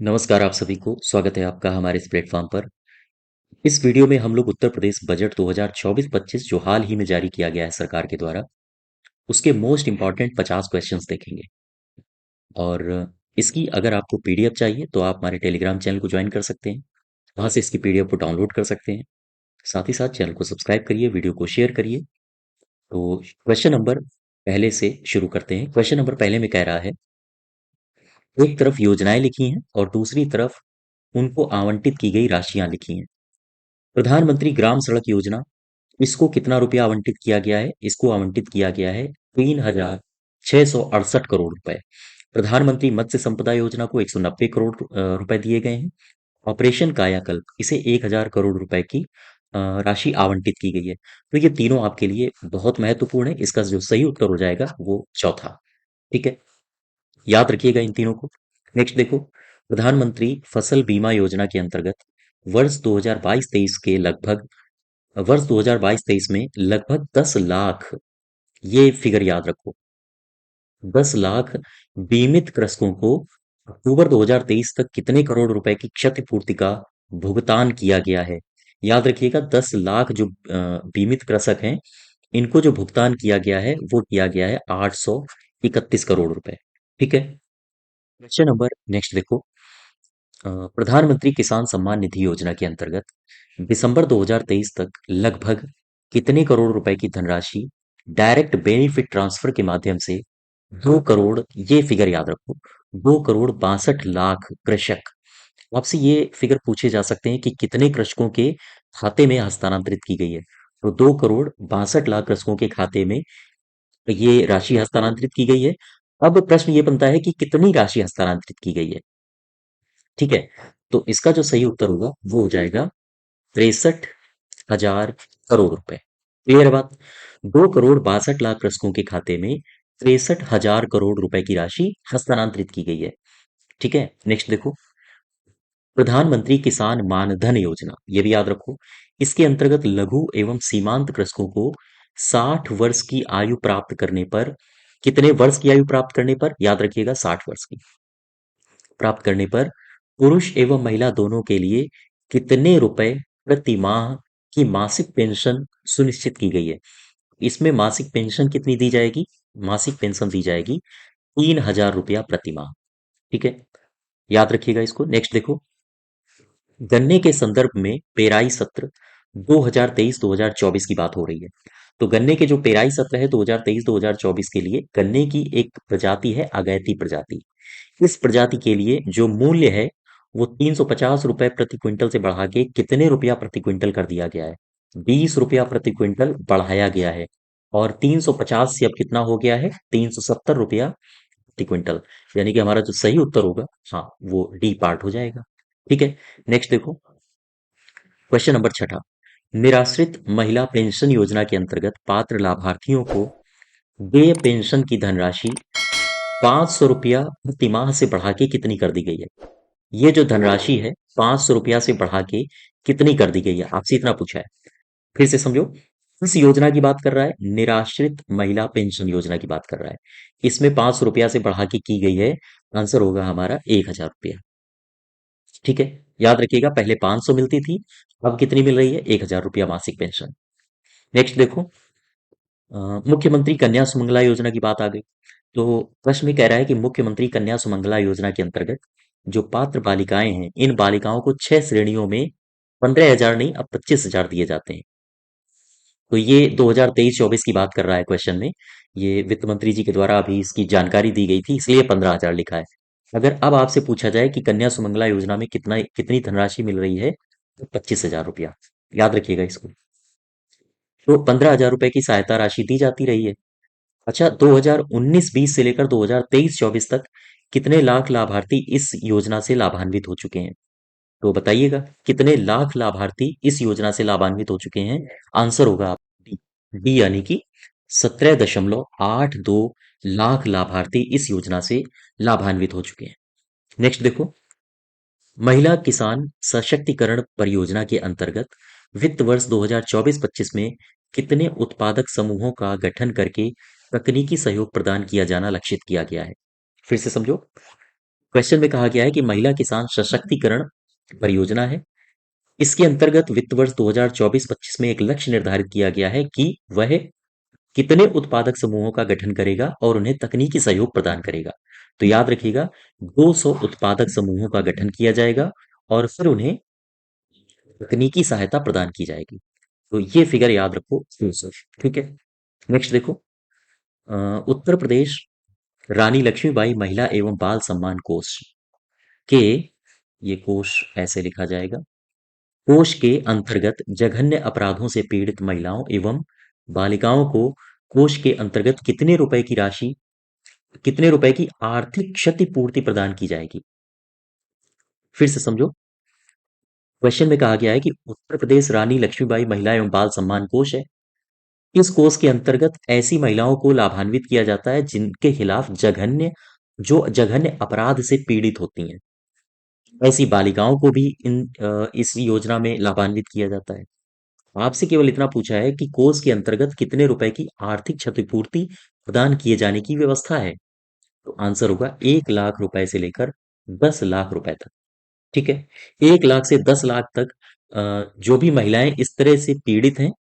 नमस्कार आप सभी को स्वागत है आपका हमारे इस प्लेटफॉर्म पर। इस वीडियो में हम लोग उत्तर प्रदेश बजट 2024-25 जो हाल ही में जारी किया गया है सरकार के द्वारा, उसके मोस्ट इंपॉर्टेंट 50 क्वेश्चंस देखेंगे। और इसकी अगर आपको पीडीएफ चाहिए तो आप हमारे टेलीग्राम चैनल को ज्वाइन कर सकते हैं। वहां से इसकी पीडीएफ को डाउनलोड कर सकते हैं। साथ ही साथ चैनल को सब्सक्राइब करिए, वीडियो को शेयर करिए। तो क्वेश्चन नंबर पहले से शुरू करते हैं। क्वेश्चन नंबर पहले में कह रहा है, एक तरफ योजनाएं लिखी हैं और दूसरी तरफ उनको आवंटित की गई राशियां लिखी हैं। प्रधानमंत्री ग्राम सड़क योजना, इसको कितना रुपया आवंटित किया गया है? इसको आवंटित किया गया है 3,668 करोड़ रुपए। प्रधानमंत्री मत्स्य संपदा योजना को 190 करोड़ रुपए दिए गए हैं। ऑपरेशन कायाकल्प, इसे 1,000 करोड़ रुपए की राशि आवंटित की गई है। तो ये तीनों आपके लिए बहुत महत्वपूर्ण है। इसका जो सही उत्तर हो जाएगा वो चौथा। ठीक है, याद रखिएगा इन तीनों को। नेक्स्ट देखो, प्रधानमंत्री फसल बीमा योजना के अंतर्गत वर्ष 2022-23 के लगभग वर्ष 2022-23 में लगभग 10 लाख, ये फिगर याद रखो, 10 लाख बीमित कृषकों को अक्टूबर 2023 तक कितने करोड़ रुपए की क्षतिपूर्ति का भुगतान किया गया है? याद रखिएगा, 10 लाख जो बीमित कृषक हैं, इनको जो भुगतान किया गया है वो किया गया है 831 करोड़ रुपए। ठीक है, क्वेश्चन नंबर नेक्स्ट देखो, प्रधानमंत्री किसान सम्मान निधि योजना के अंतर्गत दिसंबर 2023 तक लगभग कितने करोड़ रुपए की धनराशि डायरेक्ट बेनिफिट ट्रांसफर के माध्यम से 2 करोड़, ये फिगर याद रखो, 2,62,00,000 कृषक, आपसे ये फिगर पूछे जा सकते हैं कि कितने कृषकों के खाते में हस्तांतरित की गई है। तो 2,62,00,000 कृषकों के खाते में ये राशि हस्तांतरित की गई है। अब प्रश्न ये बनता है कि कितनी राशि हस्तांतरित की गई है। ठीक है, तो इसका जो सही उत्तर होगा वो हो जाएगा 63,000 करोड़ रुपए। क्लियर बात? 2,62,00,000 कृषकों के खाते में 63,000 करोड़ रुपए की राशि हस्तांतरित की गई है। ठीक है, नेक्स्ट देखो, प्रधानमंत्री किसान मानधन योजना, ये भी याद रखो, इसके अंतर्गत लघु एवं सीमांत कृषकों को 60 वर्ष की आयु प्राप्त करने पर, कितने वर्ष की आयु प्राप्त करने पर? याद रखिएगा, 60 वर्ष की प्राप्त करने पर पुरुष एवं महिला दोनों के लिए कितने रुपए प्रति माह की मासिक पेंशन सुनिश्चित की गई है? इसमें मासिक पेंशन कितनी दी जाएगी? मासिक पेंशन दी जाएगी 3,000 रुपया प्रति माह। ठीक है, याद रखिएगा इसको। नेक्स्ट देखो, गन्ने के संदर्भ में पेराई सत्र 2023-2024 की बात हो रही है। तो गन्ने के जो पेराई सत्र है 2023-2024 के लिए, गन्ने की एक प्रजाति है अगैती प्रजाति। इस प्रजाति के लिए जो मूल्य है वो 350 रुपए प्रति क्विंटल से बढ़ा के कितने रुपया प्रति क्विंटल कर दिया गया है? 20 रुपया प्रति क्विंटल बढ़ाया गया है। और 350 से अब कितना हो गया है? 370 रुपया प्रति क्विंटल। यानी कि हमारा जो सही उत्तर होगा, हाँ, वो डी पार्ट हो जाएगा। ठीक है, नेक्स्ट देखो, क्वेश्चन नंबर छठा, निराश्रित महिला पेंशन योजना के अंतर्गत पात्र लाभार्थियों को देय पेंशन की धनराशि 500 रुपया प्रति माह से बढ़ा के कितनी कर दी गई है? ये जो धनराशि है 500 रुपया से बढ़ा के कितनी कर दी गई है, आपसे इतना पूछा है। फिर से समझो, इस योजना की बात कर रहा है, निराश्रित महिला पेंशन योजना की बात कर रहा है। इसमें 500 रुपया से बढ़ा के की गई है, आंसर होगा हमारा 1,000 रुपया। ठीक है, याद रखिएगा, पहले 500 मिलती थी, अब कितनी मिल रही है? 1,000 रुपया मासिक पेंशन। नेक्स्ट देखो, मुख्यमंत्री कन्या सुमंगला योजना की बात आ गई। तो प्रश्न में कह रहा है कि मुख्यमंत्री कन्या सुमंगला योजना के अंतर्गत जो पात्र बालिकाएं हैं, इन बालिकाओं को 6 श्रेणियों में 15,000 नहीं, अब 25,000 दिए जाते हैं। तो ये 2023-24 की बात कर रहा है क्वेश्चन में। ये वित्त मंत्री जी के द्वारा अभी इसकी जानकारी दी गई थी, इसलिए 15,000 लिखा है। अगर अब आपसे पूछा जाए कि कन्या सुमंगला योजना में कितनी धनराशि मिल रही है, तो 25,000 रुपया। याद रखिएगा इसको। तो 15,000 रुपए की सहायता राशि दी जाती रही है। अच्छा, 2019-20 से लेकर 2023-24 तक कितने लाख लाभार्थी इस योजना से लाभान्वित हो चुके हैं? तो बताइएगा, कितने लाख लाभार्थी इस योजना से लाभान्वित हो चुके हैं? आंसर होगा आप डी, डी यानी कि 17.82 लाख लाभार्थी इस योजना से लाभान्वित हो चुके हैं। नेक्स्ट देखो, महिला किसान सशक्तिकरण परियोजना के अंतर्गत वित्त वर्ष 2024-25 में कितने उत्पादक समूहों का गठन करके तकनीकी सहयोग प्रदान किया जाना लक्षित किया गया है? फिर से समझो, क्वेश्चन में कहा गया है कि महिला किसान सशक्तिकरण परियोजना है। इसके अंतर्गत वित्त वर्ष 2024-25 में एक लक्ष्य निर्धारित किया गया है कि वह कितने उत्पादक समूहों का गठन करेगा और उन्हें तकनीकी सहयोग प्रदान करेगा। तो याद रखिएगा, 200 उत्पादक समूहों का गठन किया जाएगा और फिर उन्हें तकनीकी सहायता प्रदान की जाएगी। तो ये फिगर याद रखो, 200। ठीक है। नेक्स्ट देखो, अ, उत्तर प्रदेश रानी लक्ष्मीबाई महिला एवं बाल सम्मान कोष के, ये कोष ऐसे लिखा जाएगा, कोष के अंतर्गत जघन्य अपराधों से पीड़ित महिलाओं एवं बालिकाओं को कोष के अंतर्गत कितने रुपए की आर्थिक क्षतिपूर्ति प्रदान की जाएगी। फिर से समझो, क्वेश्चन में कहा गया है कि उत्तर प्रदेश रानी लक्ष्मीबाई महिला एवं बाल सम्मान कोष है। इस कोष के अंतर्गत ऐसी महिलाओं को लाभान्वित किया जाता है जिनके खिलाफ जो जघन्य अपराध से पीड़ित होती हैं। ऐसी बालिकाओं को भी इस योजना में लाभान्वित किया जाता है। आपसे केवल इतना पूछा है कि कोष के अंतर्गत कितने रुपए की आर्थिक क्षतिपूर्ति प्रदान किए जाने की व्यवस्था है। तो आंसर होगा 1 लाख रुपए से लेकर 10 लाख रुपए तक। ठीक है। 1 लाख से 10 लाख तक जो भी महिलाएं इस तरह से पीड़ित हैं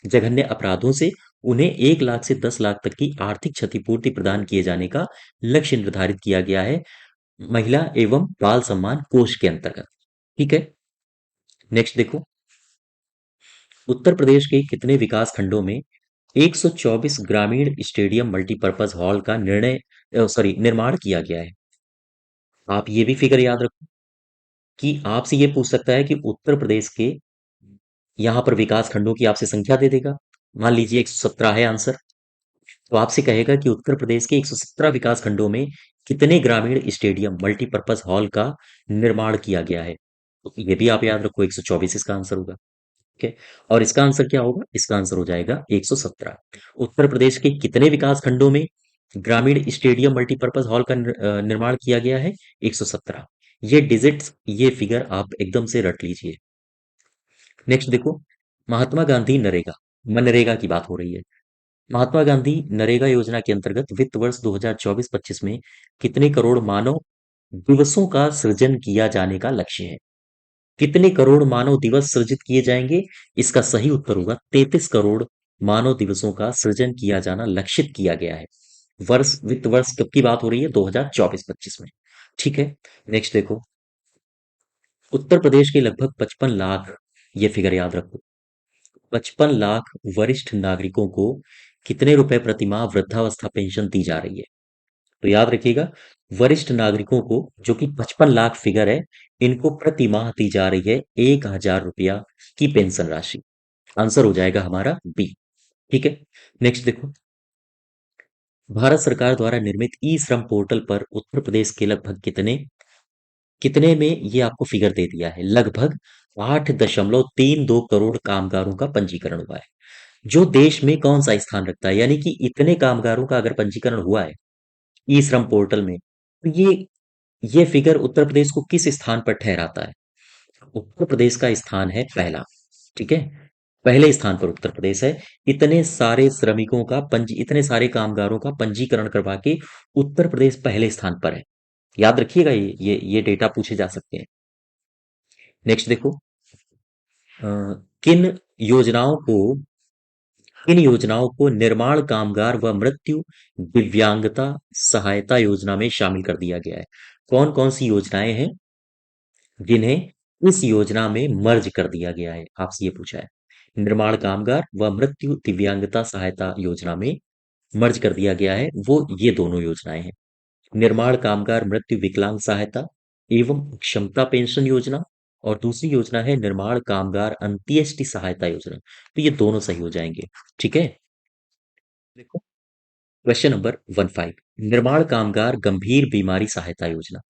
जघन्य अपराधों से, उन्हें 1 लाख से 10 लाख तक की आर्थिक क्षतिपूर्ति प्रदान किए जाने का लक्ष्य निर्धारित किया गया है महिला एवं बाल सम्मान कोष के अंतर्गत। ठीक है। नेक्स्ट देखो, उत्तर प्रदेश के कितने विकास खंडों में 124 ग्रामीण स्टेडियम मल्टीपर्पज हॉल का निर्माण किया गया है। आप ये भी फिगर याद रखो कि आपसे ये पूछ सकता है कि उत्तर प्रदेश के यहाँ पर विकास खंडों की आपसे संख्या दे देगा। मान लीजिए 117 है आंसर, तो आपसे कहेगा कि उत्तर प्रदेश के 117 विकास खंडों में कितने ग्रामीण स्टेडियम मल्टीपर्पज हॉल का निर्माण किया गया है। तो ये भी आप याद रखो, 124 इसका आंसर होगा। ठीक है। और इसका आंसर क्या होगा? इसका आंसर हो जाएगा 117। उत्तर प्रदेश के कितने विकास खंडों में ग्रामीण स्टेडियम मल्टीपर्पज हॉल का निर्माण किया गया है? 117। ये डिजिट्स, ये फिगर आप एकदम से रट लीजिए। नेक्स्ट देखो, महात्मा गांधी नरेगा, मनरेगा की बात हो रही है। महात्मा गांधी नरेगा योजना के अंतर्गत वित्त वर्ष 2024-25 में कितने करोड़ मानव दिवसों का सृजन किया जाने का लक्ष्य है? कितने करोड़ मानव दिवस सृजित किए जाएंगे? इसका सही उत्तर होगा 33 करोड़ मानव दिवसों का सृजन किया जाना लक्षित किया गया है। वित्त वर्ष कब की बात हो रही है? 2024-25 में। ठीक है। नेक्स्ट देखो, उत्तर प्रदेश के लगभग 55 लाख, ये फिगर याद रखो, 55 लाख वरिष्ठ नागरिकों को कितने रुपए प्रतिमाह वृद्धावस्था पेंशन दी जा रही है? तो याद रखिएगा, वरिष्ठ नागरिकों को, जो कि 55 लाख फिगर है, इनको प्रति माह दी जा रही है 1,000 रुपया की पेंशन राशि। आंसर हो जाएगा हमारा बी। ठीक है। नेक्स्ट देखो, भारत सरकार द्वारा निर्मित ई श्रम पोर्टल पर उत्तर प्रदेश के लगभग कितने कितने में, ये आपको फिगर दे दिया है, लगभग 8.32 करोड़ कामगारों का पंजीकरण हुआ है। जो देश में कौन सा स्थान रखता है, यानी कि इतने कामगारों का अगर पंजीकरण हुआ है ई श्रम पोर्टल में, तो ये फिगर उत्तर प्रदेश को किस स्थान पर ठहराता है? उत्तर प्रदेश का स्थान है पहला। ठीक है। पहले स्थान पर उत्तर प्रदेश है। इतने सारे कामगारों का पंजीकरण करवा के उत्तर प्रदेश पहले स्थान पर है। याद रखिएगा, ये डेटा पूछे जा सकते हैं। नेक्स्ट देखो, अ, किन योजनाओं को किन योजनाओं को निर्माण कामगार व मृत्यु दिव्यांगता सहायता योजना में शामिल कर दिया गया है? कौन कौन सी योजनाएं हैं जिन्हें इस योजना में मर्ज कर दिया गया है? आपसे ये पूछा है। निर्माण कामगार व मृत्यु दिव्यांगता सहायता योजना में मर्ज कर दिया गया है, वो ये दोनों योजनाएं हैं। निर्माण कामगार मृत्यु विकलांग सहायता एवं क्षमता पेंशन योजना, और दूसरी योजना है निर्माण कामगार अंत्येष्टि सहायता योजना। तो ये दोनों सही हो जाएंगे। ठीक है। देखो, क्वेश्चन नंबर 15, निर्माण कामगार गंभीर बीमारी सहायता योजना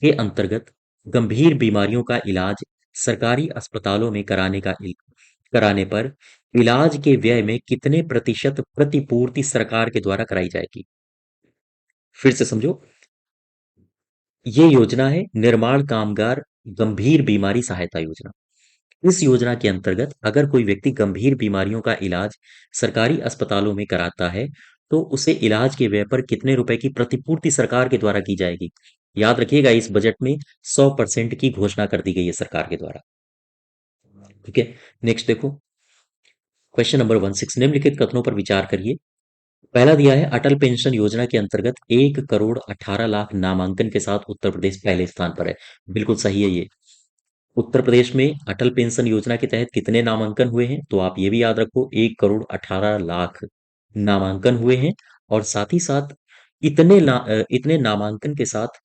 के अंतर्गत गंभीर बीमारियों का इलाज सरकारी अस्पतालों में कराने पर इलाज के व्यय में कितने प्रतिशत प्रतिपूर्ति सरकार के द्वारा कराई जाएगी? फिर से समझो, ये योजना है निर्माण कामगार गंभीर बीमारी सहायता योजना। इस योजना के अंतर्गत अगर कोई व्यक्ति गंभीर बीमारियों का इलाज सरकारी अस्पतालों में कराता है, तो उसे इलाज के व्यय पर कितने रुपए की प्रतिपूर्ति सरकार के द्वारा की जाएगी? याद रखिएगा, इस बजट में 100% की घोषणा कर दी गई है सरकार के द्वारा। ठीक है, नेक्स्ट देखो, क्वेश्चन नंबर 16, निम्नलिखित कथनों पर विचार करिए। पहला दिया है, अटल पेंशन योजना के अंतर्गत 1 करोड़ 18 लाख नामांकन के साथ उत्तर प्रदेश पहले स्थान पर है। बिल्कुल सही है ये। उत्तर प्रदेश में अटल पेंशन योजना के तहत कितने नामांकन हुए हैं, तो आप ये भी याद रखो, 1 करोड़ 18 लाख नामांकन हुए हैं। और साथ ही साथ इतने नामांकन के साथ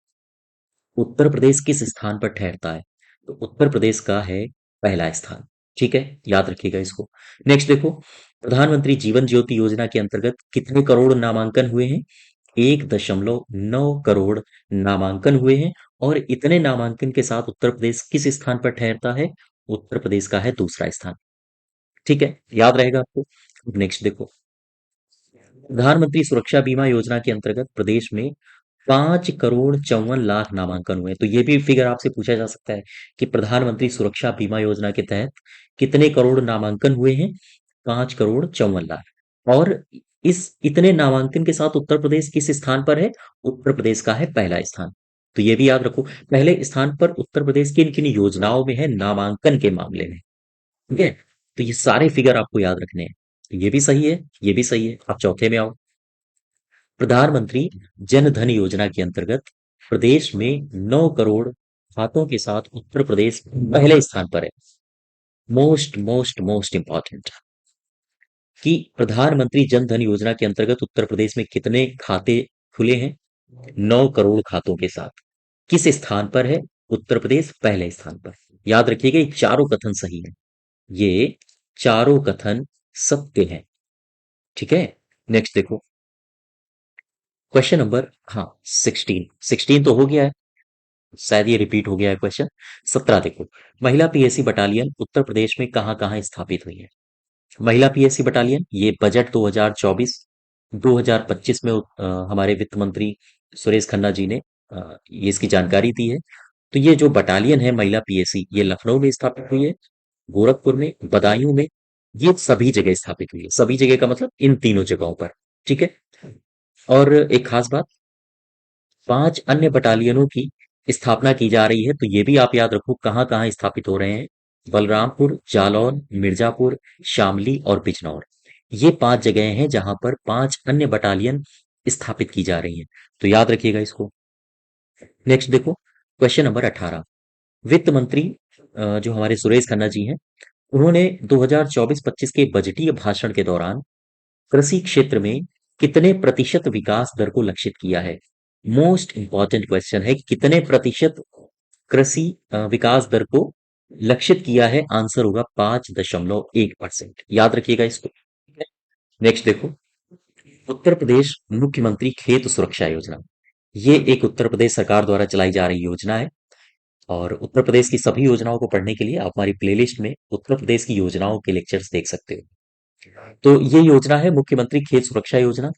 उत्तर प्रदेश किस स्थान पर ठहरता है, तो उत्तर प्रदेश का है पहला स्थान। ठीक है, याद रखिएगा इसको। नेक्स्ट देखो, प्रधानमंत्री जीवन ज्योति योजना के अंतर्गत कितने करोड़ नामांकन हुए हैं, 1.9 करोड़ नामांकन हुए हैं। और इतने नामांकन के साथ उत्तर प्रदेश किस स्थान पर ठहरता है, उत्तर प्रदेश का है दूसरा स्थान। ठीक है, याद रहेगा आपको। नेक्स्ट देखो, प्रधानमंत्री सुरक्षा बीमा योजना के अंतर्गत प्रदेश में 5 करोड़ 54 लाख नामांकन हुए। तो ये भी फिगर आपसे पूछा जा सकता है कि प्रधानमंत्री सुरक्षा बीमा योजना के तहत कितने करोड़ नामांकन हुए हैं, 5 करोड़ 54 लाख। और इस इतने नामांकन के साथ उत्तर प्रदेश किस स्थान पर है, उत्तर प्रदेश का है पहला स्थान। तो ये भी याद रखो, पहले स्थान पर उत्तर प्रदेश किन किन योजनाओं में है नामांकन के मामले में। ठीक है, तो ये सारे फिगर आपको याद रखने हैं। तो ये भी सही है, ये भी सही है। आप चौथे में आओ। प्रधानमंत्री जन धन योजना के अंतर्गत प्रदेश में 9 करोड़ खातों के साथ उत्तर प्रदेश पहले स्थान पर है। मोस्ट मोस्ट मोस्ट इंपॉर्टेंट कि प्रधानमंत्री जन धन योजना के अंतर्गत उत्तर प्रदेश में कितने खाते खुले हैं, 9 करोड़ खातों के साथ। किस स्थान पर है, उत्तर प्रदेश पहले स्थान पर। याद रखिएगा, ये चारों कथन सही है, ये चारों कथन सत्य हैं। ठीक है, नेक्स्ट देखो, क्वेश्चन नंबर, हाँ, 16 तो हो गया है, शायद ये रिपीट हो गया है क्वेश्चन। 17 देखो, महिला पीएससी बटालियन उत्तर प्रदेश में कहाँ कहाँ स्थापित हुई है। महिला पीएससी बटालियन ये बजट 2024-2025 में हमारे वित्त मंत्री सुरेश खन्ना जी ने ये इसकी जानकारी दी है। तो ये जो बटालियन है महिला पीएससी, ये लखनऊ में स्थापित हुई है, गोरखपुर में, बदायूं में, ये सभी जगह स्थापित हुई है। सभी जगह का मतलब इन तीनों जगहों पर। ठीक है, और एक खास बात, 5 अन्य बटालियनों की स्थापना की जा रही है। तो ये भी आप याद रखो कहाँ कहाँ स्थापित हो रहे हैं, बलरामपुर, जालौन, मिर्जापुर, शामली और बिजनौर। ये 5 जगह हैं जहां पर 5 अन्य बटालियन स्थापित की जा रही हैं। तो याद रखिएगा इसको। नेक्स्ट देखो, क्वेश्चन नंबर 18, वित्त मंत्री जो हमारे सुरेश खन्ना जी हैं, उन्होंने 2024-25 के बजटीय भाषण के दौरान कृषि क्षेत्र में कितने प्रतिशत विकास दर को लक्षित किया है। मोस्ट इंपॉर्टेंट क्वेश्चन है, कितने प्रतिशत कृषि विकास दर को लक्षित किया है, आंसर होगा 5.1%। याद रखिएगा इसको। नेक्स्ट देखो, उत्तर प्रदेश मुख्यमंत्री खेत सुरक्षा योजना, ये एक उत्तर प्रदेश सरकार द्वारा चलाई जा रही योजना है। और उत्तर प्रदेश की सभी योजनाओं को पढ़ने के लिए आप हमारी प्लेलिस्ट में उत्तर प्रदेश की योजनाओं के लेक्चर्स देख सकते हो। तो ये योजना है मुख्यमंत्री खेत सुरक्षा योजना।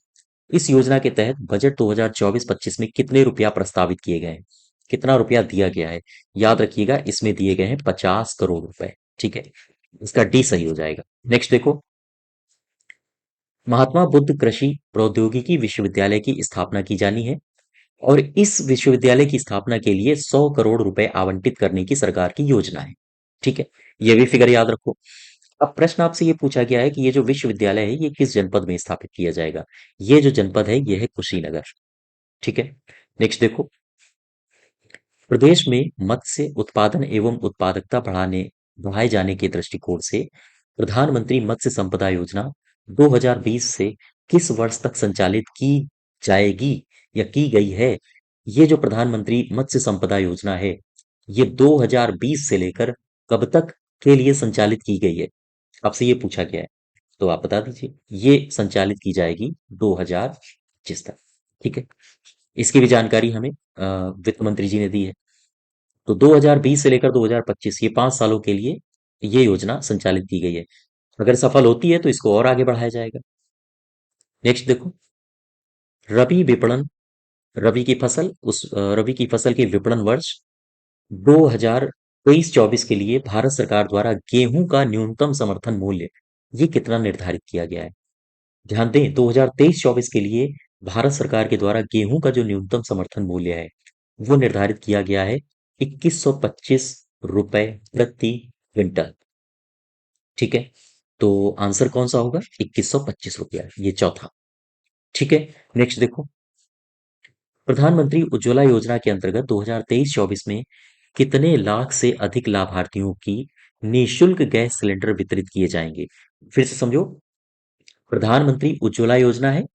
इस योजना के तहत बजट 2024-25 में कितने रुपया प्रस्तावित किए गए हैं, कितना रुपया दिया गया है, याद रखिएगा इसमें दिए गए हैं 50 करोड़ रुपए। ठीक है, इसका डी सही हो जाएगा। नेक्स्ट देखो, महात्मा बुद्ध कृषि प्रौद्योगिकी विश्वविद्यालय की स्थापना की जानी है। और इस विश्वविद्यालय की स्थापना के लिए 100 करोड़ रुपए आवंटित करने की सरकार की योजना है। ठीक है, ये भी फिगर याद रखो। अब प्रश्न आपसे ये पूछा गया है कि ये जो विश्वविद्यालय है ये किस जनपद में स्थापित किया जाएगा। ये जो जनपद है ये है कुशीनगर। ठीक है, नेक्स्ट देखो, प्रदेश में मत्स्य उत्पादन एवं उत्पादकता बढ़ाए जाने के दृष्टिकोण से प्रधानमंत्री मत्स्य संपदा योजना 2020 से किस वर्ष तक संचालित की जाएगी या की गई है। ये जो प्रधानमंत्री मत्स्य संपदा योजना है, ये 2020 से लेकर कब तक के लिए संचालित की गई है, आपसे ये पूछा गया है। तो आप बता दीजिए, ये संचालित की जाएगी 2025 तक। ठीक है, इसकी भी जानकारी हमें वित्त मंत्री जी ने दी है। तो 2020 से लेकर 2025, ये 5 सालों के लिए ये योजना संचालित की गई है। अगर सफल होती है तो इसको और आगे बढ़ाया जाएगा। नेक्स्ट देखो, रबी विपणन, रबी की फसल के विपणन वर्ष 2023-24 के लिए भारत सरकार द्वारा गेहूं का न्यूनतम समर्थन मूल्य ये कितना निर्धारित किया गया है। ध्यान दें, 2023-24 के लिए भारत सरकार के द्वारा गेहूं का जो न्यूनतम समर्थन मूल्य है वो निर्धारित किया गया है 2125 रुपए प्रति क्विंटल। ठीक है, तो आंसर कौन सा होगा? 2125 रुपया, ये चौथा। ठीक है, नेक्स्ट देखो, प्रधानमंत्री उज्ज्वला योजना के अंतर्गत 2023-24 में कितने लाख से अधिक लाभार्थियों की निःशुल्क गैस सिलेंडर वितरित किए जाएंगे? फिर से समझो, प्रधानमंत्री उज्ज्वला योजना है,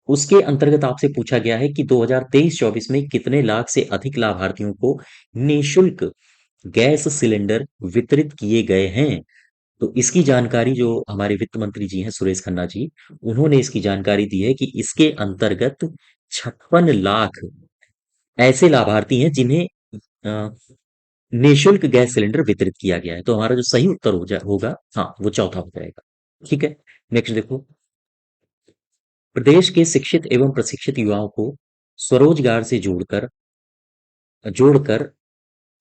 उसके अंतर्गत आपसे पूछा गया है कि 2023-24 में कितने लाख से अधिक लाभार्थियों को निःशुल्क गैस सिलेंडर वितरित किए गए हैं। तो इसकी जानकारी जो हमारे वित्त मंत्री जी हैं सुरेश खन्ना जी, उन्होंने इसकी जानकारी दी है कि इसके अंतर्गत 56 लाख ऐसे लाभार्थी हैं जिन्हें अ, निःशुल्क गैस सिलेंडर वितरित किया गया है। तो हमारा जो सही उत्तर होगा, हाँ, वो चौथा हो जाएगा। ठीक है, नेक्स्ट देखो, प्रदेश के शिक्षित एवं प्रशिक्षित युवाओं को स्वरोजगार से जोड़कर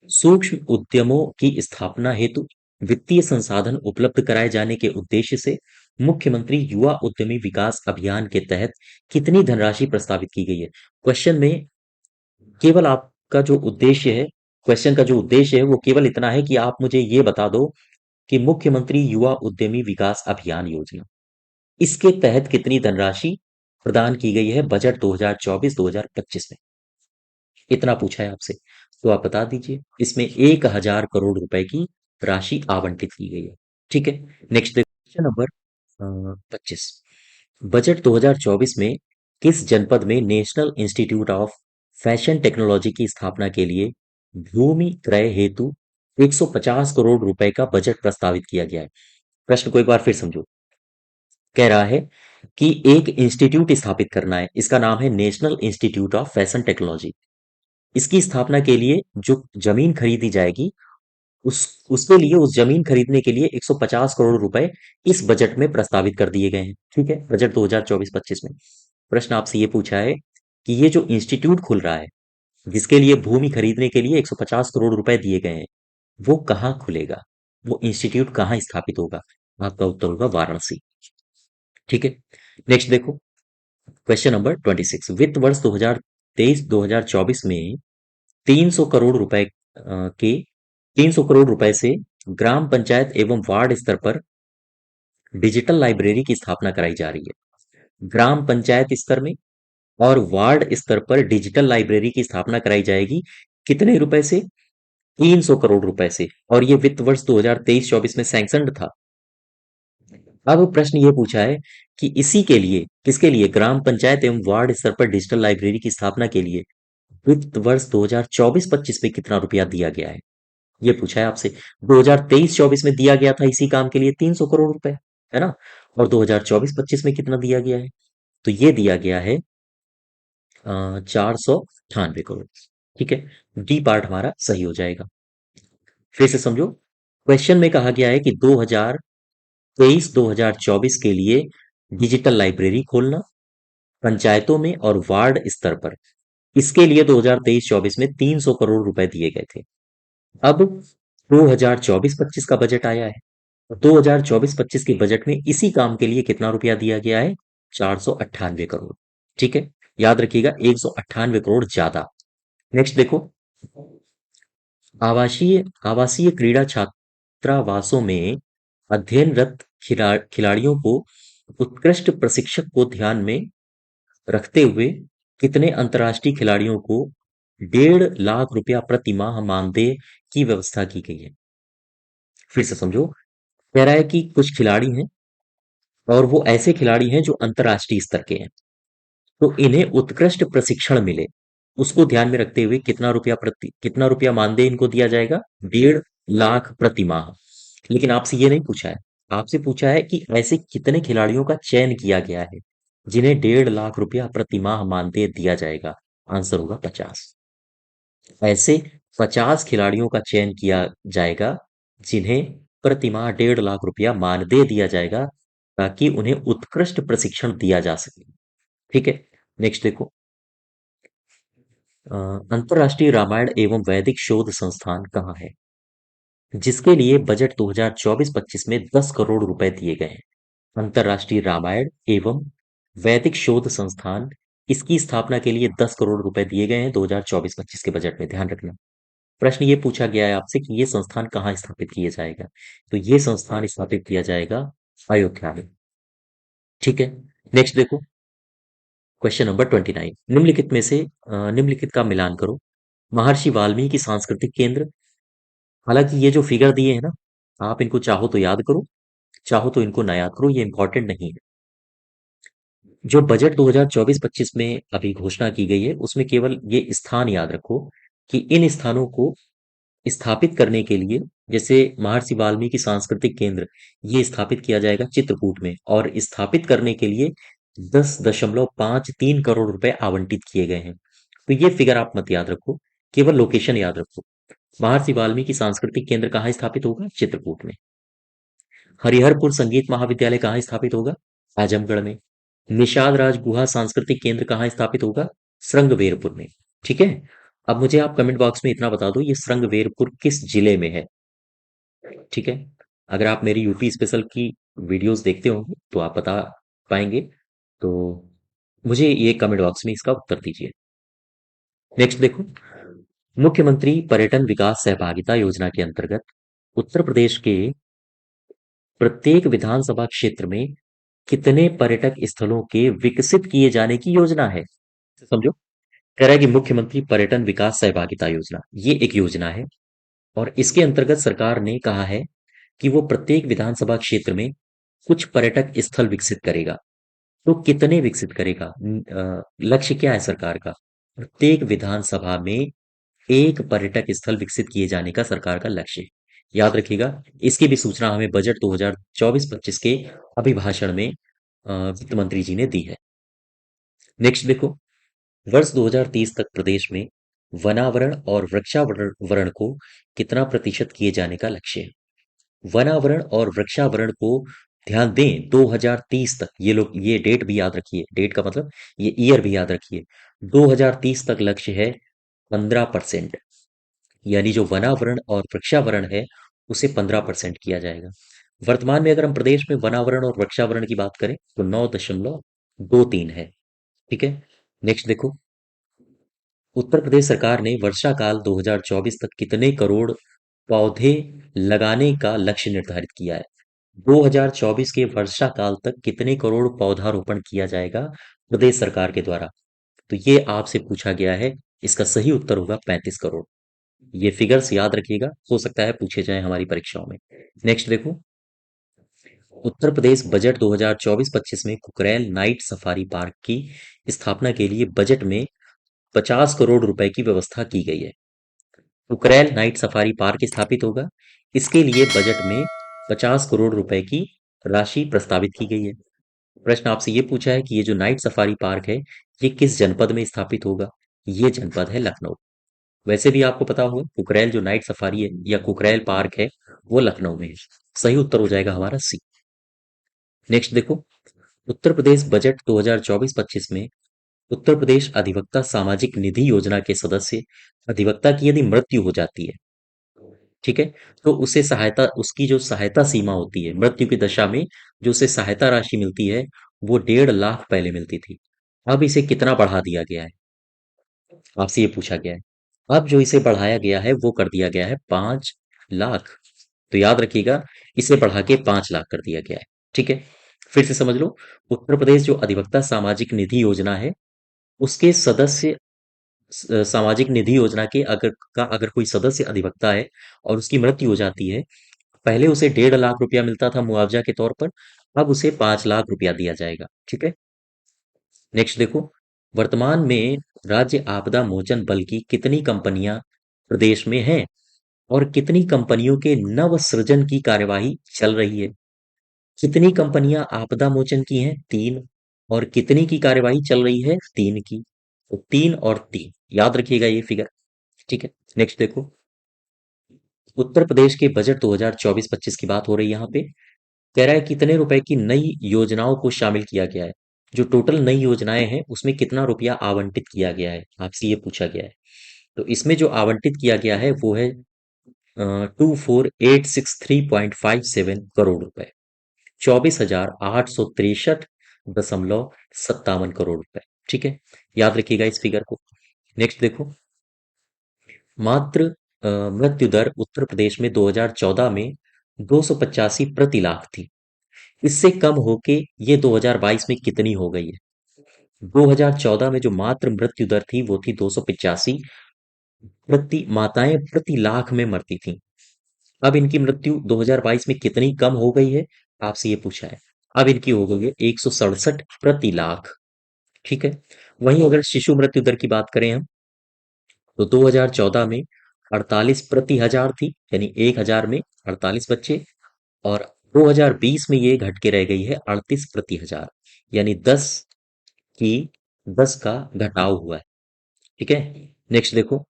सूक्ष्म उद्यमों की स्थापना हेतु वित्तीय संसाधन उपलब्ध कराए जाने के उद्देश्य से मुख्यमंत्री युवा उद्यमी विकास अभियान के तहत कितनी धनराशि प्रस्तावित की गई है? क्वेश्चन में केवल आपका जो उद्देश्य है, क्वेश्चन का जो उद्देश्य है वो केवल इतना है कि आप मुझे ये बता दो कि मुख्यमंत्री युवा उद्यमी विकास अभियान योजना, इसके तहत कितनी धनराशि प्रदान की गई है बजट 2024-2025 में? इतना पूछा है आपसे, तो आप बता दीजिए। इसमें 1000 करोड़ रुपए की राशि आवंटित की गई है। ठीक है, नेक्स्ट क्वेश्चन नंबर 25, बजट 2024 में किस जनपद में national institute of fashion technology की स्थापना के लिए भूमि क्रय हेतु 150 करोड़ रुपए का बजट प्रस्तावित किया गया है? प्रश्न को एक बार फिर समझो, कह रहा है कि एक इंस्टीट्यूट स्थापित करना है, इसका नाम है national institute of fashion technology. इसकी स्थापना के लिए जो जमीन खरीदी जाएगी, उस उसके लिए, उस जमीन खरीदने के लिए 150 करोड़ रुपए इस बजट में प्रस्तावित कर दिए गए हैं। ठीक है, बजट 2024-25 में प्रश्न आपसे ये पूछा है कि ये जो इंस्टीट्यूट खुल रहा है, जिसके लिए भूमि खरीदने के लिए 150 करोड़ रुपए दिए गए हैं, वो कहाँ खुलेगा? वो इंस्टीट्यूट कहाँ स्थापित होगा? आपका उत्तर होगा वाराणसी। ठीक है, नेक्स्ट देखो, क्वेश्चन नंबर 26, वित्त वर्ष 2023-2024 में 300 करोड़ रुपए के 300 करोड़ रुपए से ग्राम पंचायत एवं वार्ड स्तर पर डिजिटल लाइब्रेरी की स्थापना कराई जा रही है। ग्राम पंचायत स्तर में और वार्ड स्तर पर डिजिटल लाइब्रेरी की स्थापना कराई जाएगी। कितने रुपए से? 300 करोड़ रुपए से, और ये वित्त वर्ष 2023-24 में सैंक्शनड था। अब प्रश्न ये पूछा है कि इसी के लिए, किसके लिए? ग्राम पंचायत एवं वार्ड स्तर पर डिजिटल लाइब्रेरी की स्थापना के लिए वित्त वर्ष 2024-25 में कितना रुपया दिया गया है? ये पूछा है आपसे। 2023-24 में दिया गया था इसी काम के लिए 300 करोड़ रुपए, है ना? और 2024-25 में कितना दिया गया है? तो ये दिया गया है 498 करोड़। ठीक है, डी पार्ट हमारा सही हो जाएगा। फिर से समझो, क्वेश्चन में कहा गया है कि 2023-2024 के लिए डिजिटल लाइब्रेरी खोलना पंचायतों में और वार्ड स्तर पर, इसके लिए 2023-24 में 300 करोड़ रुपए दिए गए थे। अब 2024-25 का बजट आया है, 2024-25 के बजट में इसी काम के लिए कितना रुपया दिया गया है? 498 करोड़। ठीक है, याद रखिएगा, 198 करोड़ ज्यादा। नेक्स्ट देखो, आवासीय आवासीय क्रीड़ा छात्रावासों में अध्ययनरत खिलाड़ियों को उत्कृष्ट प्रशिक्षक को ध्यान में रखते हुए कितने अंतर्राष्ट्रीय खिलाड़ियों को 1.5 लाख रुपया प्रति माह मानदेय की व्यवस्था की गई है? फिर से समझो, कह रहा है कि कुछ खिलाड़ी हैं और वो ऐसे खिलाड़ी हैं जो अंतर्राष्ट्रीय स्तर के हैं, तो इन्हें उत्कृष्ट प्रशिक्षण मिले, उसको ध्यान में रखते हुए कितना रुपया मानदेय इनको दिया जाएगा? 1.5 लाख प्रति माह। लेकिन आपसे ये नहीं पूछा है, आपसे पूछा है कि ऐसे कितने खिलाड़ियों का चयन किया गया है जिन्हें 1.5 लाख रुपया प्रति माह मानदेय दिया जाएगा? आंसर होगा 50। ऐसे 50 खिलाड़ियों का चयन किया जाएगा जिन्हें प्रति माह 1.5 लाख रुपया मानदेय दिया जाएगा, ताकि उन्हें उत्कृष्ट प्रशिक्षण दिया जा सके। ठीक है, नेक्स्ट देखो, अंतरराष्ट्रीय रामायण एवं वैदिक शोध संस्थान कहाँ है, जिसके लिए बजट 2024-25 में 10 करोड़ रुपए दिए गए हैं? अंतरराष्ट्रीय रामायण एवं वैदिक शोध संस्थान इसकी स्थापना के लिए 10 करोड़ रुपए दिए गए हैं 2024-25 के बजट में, ध्यान रखना। प्रश्न ये पूछा गया है आपसे कि ये संस्थान कहाँ स्थापित किया जाएगा, तो ये संस्थान स्थापित किया जाएगा अयोध्या में। ठीक है, नेक्स्ट देखो, क्वेश्चन नंबर 29, निम्नलिखित में से निम्नलिखित का मिलान करो। महर्षि वाल्मीकि सांस्कृतिक केंद्र, हालांकि ये जो फिगर दिए हैं ना, आप इनको चाहो तो याद करो, चाहो तो इनको ना याद करो, ये इंपॉर्टेंट नहीं है। जो बजट 2024-25 में अभी घोषणा की गई है उसमें केवल ये स्थान याद रखो कि इन स्थानों को स्थापित करने के लिए, जैसे महर्षि वाल्मीकि सांस्कृतिक केंद्र, ये स्थापित किया जाएगा चित्रकूट में, और स्थापित करने के लिए 10.53 करोड़ रुपए आवंटित किए गए हैं। तो ये फिगर आप मत याद रखो, केवल लोकेशन याद रखो। महर्षि वाल्मीकि सांस्कृतिक केंद्र कहाँ स्थापित होगा? चित्रकूट में। हरिहरपुर संगीत महाविद्यालय कहाँ स्थापित होगा? आजमगढ़ में। निषाद राज गुहा सांस्कृतिक केंद्र कहाँ स्थापित होगा? श्रृंगवेरपुर में। ठीक है, अब मुझे आप कमेंट बॉक्स में इतना बता दो, ये श्रृंगवेरपुर किस जिले में है? ठीक है, अगर आप मेरी यूपी स्पेशल की वीडियोस देखते होंगे तो आप बता पाएंगे, तो मुझे ये कमेंट बॉक्स में इसका उत्तर दीजिए। नेक्स्ट देखो, मुख्यमंत्री पर्यटन विकास सहभागिता योजना के अंतर्गत उत्तर प्रदेश के प्रत्येक विधानसभा क्षेत्र में कितने पर्यटक स्थलों के विकसित किए जाने की योजना है? समझो, कह रहा है कि मुख्यमंत्री पर्यटन विकास सहभागिता योजना, ये एक योजना है, और इसके अंतर्गत सरकार ने कहा है कि वो प्रत्येक विधानसभा क्षेत्र में कुछ पर्यटक स्थल विकसित करेगा। तो कितने विकसित करेगा? लक्ष्य क्या है सरकार का? प्रत्येक विधानसभा में एक पर्यटक स्थल विकसित किए जाने का सरकार का लक्ष्य है। याद रखिएगा, इसकी भी सूचना हमें बजट 2024-25 के अभिभाषण में वित्त मंत्री जी ने दी है। नेक्स्ट देखो, वर्ष 2030 तक प्रदेश में वनावरण और वृक्षावरण को कितना प्रतिशत किए जाने का लक्ष्य है? वनावरण और वृक्षावरण को, ध्यान दें, 2030 तक, ये लोग ये डेट भी याद रखिए, डेट का मतलब ये ईयर भी याद रखिए। 2030 तक लक्ष्य है 15%, यानी जो वनावरण और वृक्षावरण है उसे 15% किया जाएगा। वर्तमान में अगर हम प्रदेश में वनावरण और वृक्षावरण की बात करें तो 9.23 है। ठीक है, नेक्स्ट देखो, उत्तर प्रदेश सरकार ने वर्षा काल 2024 तक कितने करोड़ पौधे लगाने का लक्ष्य निर्धारित किया है? 2024 के वर्षा काल तक कितने करोड़ पौधारोपण किया जाएगा प्रदेश सरकार के द्वारा? तो ये आपसे पूछा गया है, इसका सही उत्तर होगा 35 करोड़। ये फिगर्स याद रखिएगा, हो सकता है पूछे जाए हमारी परीक्षाओं में। नेक्स्ट देखो, उत्तर प्रदेश बजट 2024-25 में कुकरेल नाइट सफारी पार्क की स्थापना के लिए बजट में 50 करोड़ रुपए की व्यवस्था की गई है। कुकरेल नाइट सफारी पार्क स्थापित होगा, इसके लिए बजट में 50 करोड़ रुपए की राशि प्रस्तावित की गई है। प्रश्न आपसे ये पूछा है कि ये जो नाइट सफारी पार्क है ये किस जनपद में स्थापित होगा? ये जनपद है लखनऊ। वैसे भी आपको पता होगा कुकरेल जो नाइट सफारी है या कुकरेल पार्क है वो लखनऊ में है। सही उत्तर हो जाएगा हमारा सी। नेक्स्ट देखो, उत्तर प्रदेश बजट 2024-25 में उत्तर प्रदेश अधिवक्ता सामाजिक निधि योजना के सदस्य अधिवक्ता की यदि मृत्यु हो जाती है, ठीक है, तो उसे सहायता, उसकी जो सहायता सीमा होती है मृत्यु की दशा में, जो उसे सहायता राशि मिलती है वो 1.5 लाख पहले मिलती थी। अब इसे कितना बढ़ा दिया गया है? आपसे ये पूछा गया है। अब जो इसे बढ़ाया गया है वो कर दिया गया है 5 लाख। तो याद रखिएगा, इसे बढ़ा के 5 लाख कर दिया गया है। ठीक है, फिर से समझ लो, उत्तर प्रदेश जो अधिवक्ता सामाजिक निधि योजना है उसके सदस्य, सामाजिक निधि योजना के अगर कोई सदस्य अधिवक्ता है और उसकी मृत्यु हो जाती है, पहले उसे 1.5 लाख रुपया मिलता था मुआवजा के तौर पर, अब उसे 5 लाख रुपया दिया जाएगा। ठीक है, नेक्स्ट देखो, वर्तमान में राज्य आपदा मोचन बल की कितनी कंपनियां प्रदेश में हैं और कितनी कंपनियों के नव सृजन की कार्यवाही चल रही है? कितनी कंपनियां आपदा मोचन की हैं? 3। और कितनी की कार्यवाही चल रही है? 3 की। तो 3 और 3 याद रखिएगा ये फिगर। ठीक है, नेक्स्ट देखो, उत्तर प्रदेश के बजट 2024-25 की बात हो रही है यहाँ पे। कह रहा है कितने रुपए की नई योजनाओं को शामिल किया गया है? जो टोटल नई योजनाएं हैं उसमें कितना रुपया आवंटित किया गया है, आपसे ये पूछा गया है। तो इसमें जो आवंटित किया गया है वो है 24,863.57 करोड़ रुपए, 24,863.57 करोड़ रुपए। ठीक है, याद रखिएगा इस फिगर को। नेक्स्ट देखो, मात्र मृत्यु दर उत्तर प्रदेश में 2014 में 285 प्रति लाख थी। इससे कम होके ये 2022 में कितनी हो गई है? 2014 में जो मात्र मृत्यु दर थी वो थी 285 प्रति, माताएं प्रति लाख में मरती थी। अब इनकी मृत्यु 2022 में कितनी कम हो गई है, आपसे ये पूछा है। अब इनकी हो गई है 167 प्रति लाख। ठीक है, वहीं अगर शिशु मृत्यु दर की बात करें हम, तो 2014 में 48 प्रति हजार थी, यानी 1000 में 48 बच्चे। और 2020 में ये घट के रह गई है 38 प्रति हजार, यानी की 10 का घटाव हुआ है। ठीक है, नेक्स्ट देखो,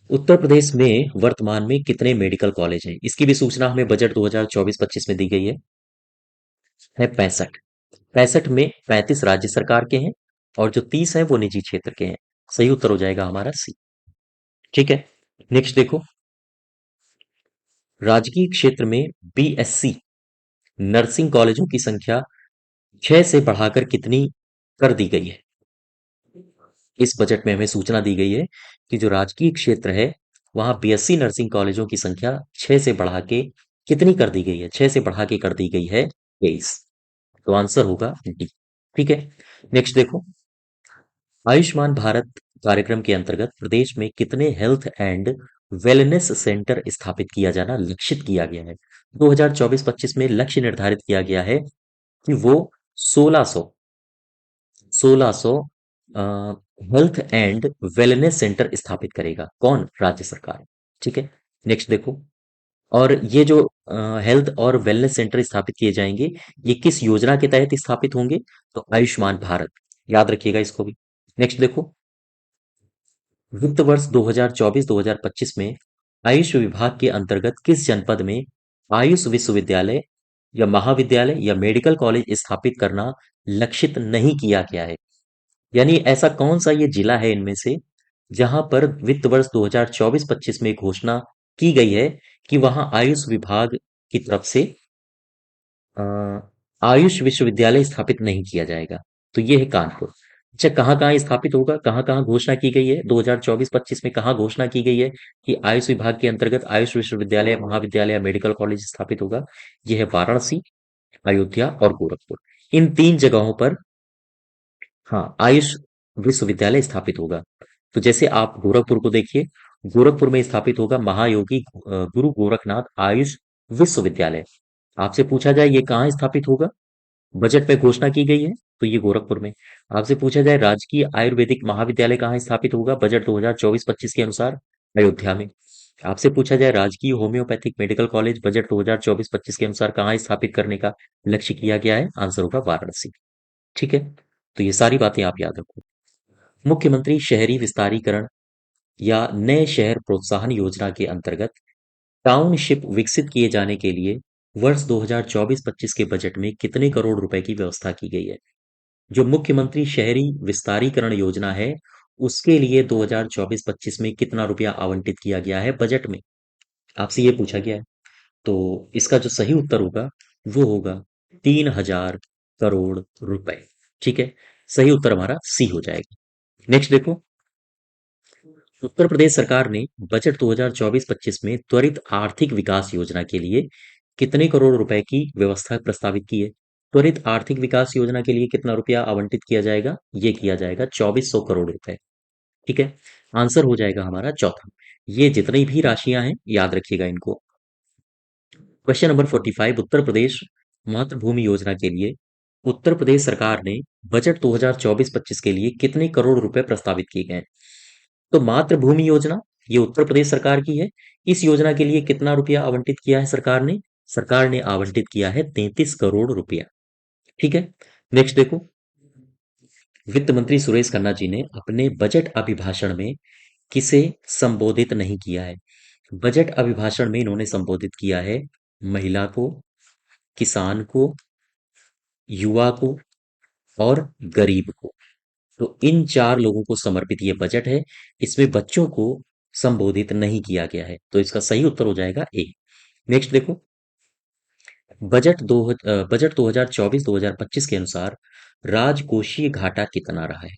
उत्तर प्रदेश में वर्तमान में कितने मेडिकल कॉलेज हैं? इसकी भी सूचना हमें बजट 2024-25 में दी गई है 65। 65 में 35 राज्य सरकार के हैं और जो 30 हैं वो निजी क्षेत्र के हैं। सही उत्तर हो जाएगा हमारा सी। ठीक है, नेक्स्ट देखो, राजकीय क्षेत्र में बीएससी नर्सिंग कॉलेजों की संख्या 6 से बढ़ाकर कितनी कर दी गई है? इस बजट में हमें सूचना दी गई है कि जो राजकीय क्षेत्र है वहां बीएससी नर्सिंग कॉलेजों की संख्या 6 से बढ़ा के कितनी कर दी गई है? 6 से बढ़ा के कर दी गई है 23। तो आंसर होगा डी। ठीक है, नेक्स्ट देखो, आयुष्मान भारत कार्यक्रम के अंतर्गत प्रदेश में कितने हेल्थ एंड वेलनेस सेंटर स्थापित किया जाना लक्षित किया गया है? 2024-25 में लक्ष्य निर्धारित किया गया है कि वो 1600 1600 हेल्थ एंड वेलनेस सेंटर स्थापित करेगा। कौन? राज्य सरकार। ठीक है, नेक्स्ट देखो, और ये जो हेल्थ और वेलनेस सेंटर स्थापित किए जाएंगे, ये किस योजना के तहत स्थापित होंगे? तो आयुष्मान भारत, याद रखिएगा इसको भी। नेक्स्ट देखो, वित्त वर्ष 2024-25 में आयुष विभाग के अंतर्गत किस जनपद में आयुष विश्वविद्यालय या महाविद्यालय या मेडिकल कॉलेज स्थापित करना लक्षित नहीं किया गया है? यानी ऐसा कौन सा ये जिला है इनमें से जहां पर वित्त वर्ष 2024-25 में घोषणा की गई है कि वहां आयुष विभाग की तरफ से अ, आयुष विश्वविद्यालय स्थापित नहीं किया जाएगा? तो ये है कानपुर। अच्छा, कहाँ कहाँ स्थापित होगा, कहाँ कहाँ घोषणा की गई है 2024-25 में? कहाँ घोषणा की गई है कि आयुष विभाग के अंतर्गत आयुष विश्वविद्यालय, महाविद्यालय, मेडिकल कॉलेज स्थापित होगा? ये है वाराणसी, अयोध्या और गोरखपुर। इन तीन जगहों पर, हाँ, आयुष विश्वविद्यालय स्थापित होगा। तो जैसे आप गोरखपुर को देखिए, गोरखपुर में स्थापित होगा महायोगी गुरु गोरखनाथ आयुष विश्वविद्यालय। आपसे पूछा जाए ये कहाँ स्थापित होगा, बजट में घोषणा की गई है, तो ये गोरखपुर में। आपसे पूछा जाए राजकीय आयुर्वेदिक महाविद्यालय कहाँ स्थापित होगा बजट 2024-25 के अनुसार? अयोध्या में। आपसे पूछा जाए राजकीय होम्योपैथिक मेडिकल कॉलेज बजट 2024-25 के अनुसार कहाँ स्थापित करने का लक्ष्य किया गया है? आंसर होगा वाराणसी। ठीक है, तो ये सारी बातें आप याद रखो। मुख्यमंत्री शहरी विस्तारीकरण या नए शहर प्रोत्साहन योजना के अंतर्गत टाउनशिप विकसित किए जाने के लिए वर्ष 2024-25 के बजट में कितने करोड़ रुपए की व्यवस्था की गई है? जो मुख्यमंत्री शहरी विस्तारीकरण योजना है, उसके लिए 2024-25 में कितना रुपया आवंटित किया गया है बजट में? आपसे ये पूछा गया है। तो इसका जो सही उत्तर होगा वो होगा 3000 करोड़ रुपए। ठीक है, सही उत्तर हमारा सी हो जाएगा। नेक्स्ट देखो, उत्तर प्रदेश सरकार ने बजट 2024-25 में त्वरित आर्थिक विकास योजना के लिए कितने करोड़ रुपए की व्यवस्था प्रस्तावित की है? त्वरित आर्थिक विकास योजना के लिए कितना रुपया आवंटित किया जाएगा? ये किया जाएगा 2400 करोड़ रुपए। ठीक है, आंसर हो जाएगा हमारा चौथा। ये जितनी भी राशियां हैं याद रखिएगा इनको। क्वेश्चन नंबर 45, उत्तर प्रदेश मातृभूमि योजना के लिए उत्तर प्रदेश सरकार ने बजट 2024-25 के लिए कितने करोड़ रुपए प्रस्तावित किए गए? तो मातृभूमि योजना ये उत्तर प्रदेश सरकार की है। इस योजना के लिए कितना रुपया आवंटित किया है सरकार ने? सरकार ने आवंटित किया है 33 करोड़ रुपया। ठीक है, नेक्स्ट देखो, वित्त मंत्री सुरेश खन्ना जी ने अपने बजट अभिभाषण में किसे संबोधित नहीं किया है? बजट अभिभाषण में इन्होंने संबोधित किया है महिला को, किसान को, युवा को और गरीब को। तो इन चार लोगों को समर्पित ये बजट है। इसमें बच्चों को संबोधित नहीं किया गया है, तो इसका सही उत्तर हो जाएगा ए। नेक्स्ट देखो, बजट 2024-2025 के अनुसार राजकोषीय घाटा कितना रहा है?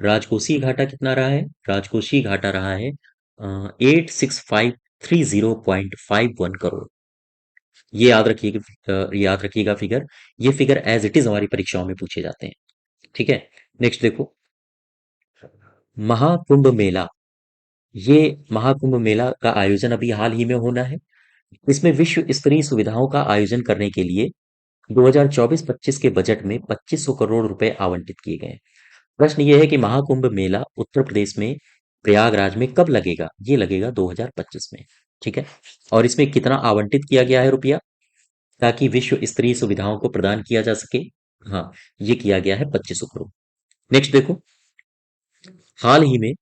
राजकोषीय घाटा कितना रहा है? राजकोषीय घाटा रहा है 86530.51 करोड़। ये याद रखिएगा, याद रखिएगा फिगर। ये फिगर एज इट इज हमारी परीक्षाओं में पूछे जाते हैं। ठीक है। नेक्स्ट देखो, महाकुंभ मेला। ये महाकुंभ मेला का आयोजन अभी हाल ही में होना है। इसमें विश्व स्तरीय सुविधाओं का आयोजन करने के लिए 2024-25 के बजट में 2500 करोड़ रुपए आवंटित किए गए हैं। प्रश्न ये है कि महाकुंभ मेला उत्तर प्रदेश में प्रयागराज में कब लगेगा? ये लगेगा 2025 में। ठीक है। और इसमें कितना आवंटित किया गया है रुपया, ताकि विश्व स्तरीय सुविधाओं को प्रदान किया जा सके? हाँ, ये किया गया है 2500 करोड़। नेक्स्ट देखो, हाल ही में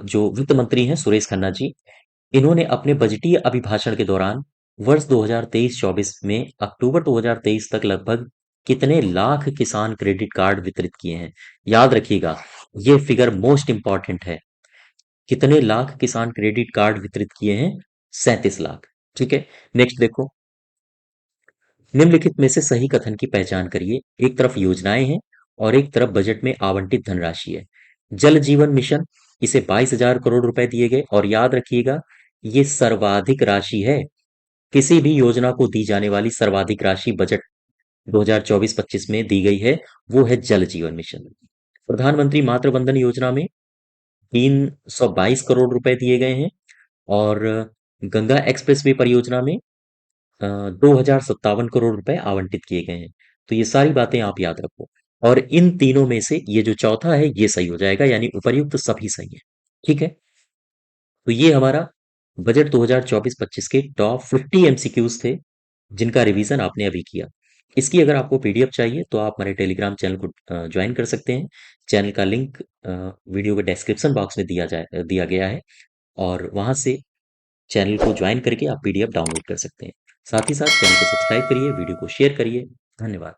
जो वित्त मंत्री हैं सुरेश खन्ना जी, इन्होंने अपने बजटीय अभिभाषण के दौरान वर्ष 2023-24 में अक्टूबर 2023 तक लगभग कितने लाख किसान क्रेडिट कार्ड वितरित किए हैं? याद रखिएगा, ये फिगर मोस्ट इंपॉर्टेंट है। कितने लाख किसान क्रेडिट कार्ड वितरित किए हैं? 37 लाख। ठीक है। नेक्स्ट देखो, निम्नलिखित में से सही कथन की पहचान करिए। एक तरफ योजनाएं हैं और एक तरफ बजट में आवंटित धनराशि है। जल जीवन मिशन, इसे 22,000 करोड़ रुपए दिए गए, और याद रखिएगा ये सर्वाधिक राशि है। किसी भी योजना को दी जाने वाली सर्वाधिक राशि बजट 2024-25 में दी गई है, वो है जल जीवन मिशन। प्रधानमंत्री मातृ वंदन योजना में 322 करोड़ रुपए दिए गए हैं, और गंगा एक्सप्रेसवे परियोजना में 2,057 करोड़ रुपए आवंटित किए गए हैं। तो ये सारी बातें आप याद रखो, और इन तीनों में से ये जो चौथा है ये सही हो जाएगा, यानी उपर्युक्त सभी सही है। ठीक है। तो ये हमारा बजट 2024-25 के टॉप 50 एमसीक्यूज थे, जिनका रिवीजन आपने अभी किया। इसकी अगर आपको पीडीएफ चाहिए तो आप हमारे टेलीग्राम चैनल को ज्वाइन कर सकते हैं। चैनल का लिंक वीडियो के डिस्क्रिप्शन बॉक्स में दिया गया है, और वहां से चैनल को ज्वाइन करके आप पीडीएफ डाउनलोड कर सकते हैं। साथ ही साथ चैनल को सब्सक्राइब करिए, वीडियो को शेयर करिए। धन्यवाद।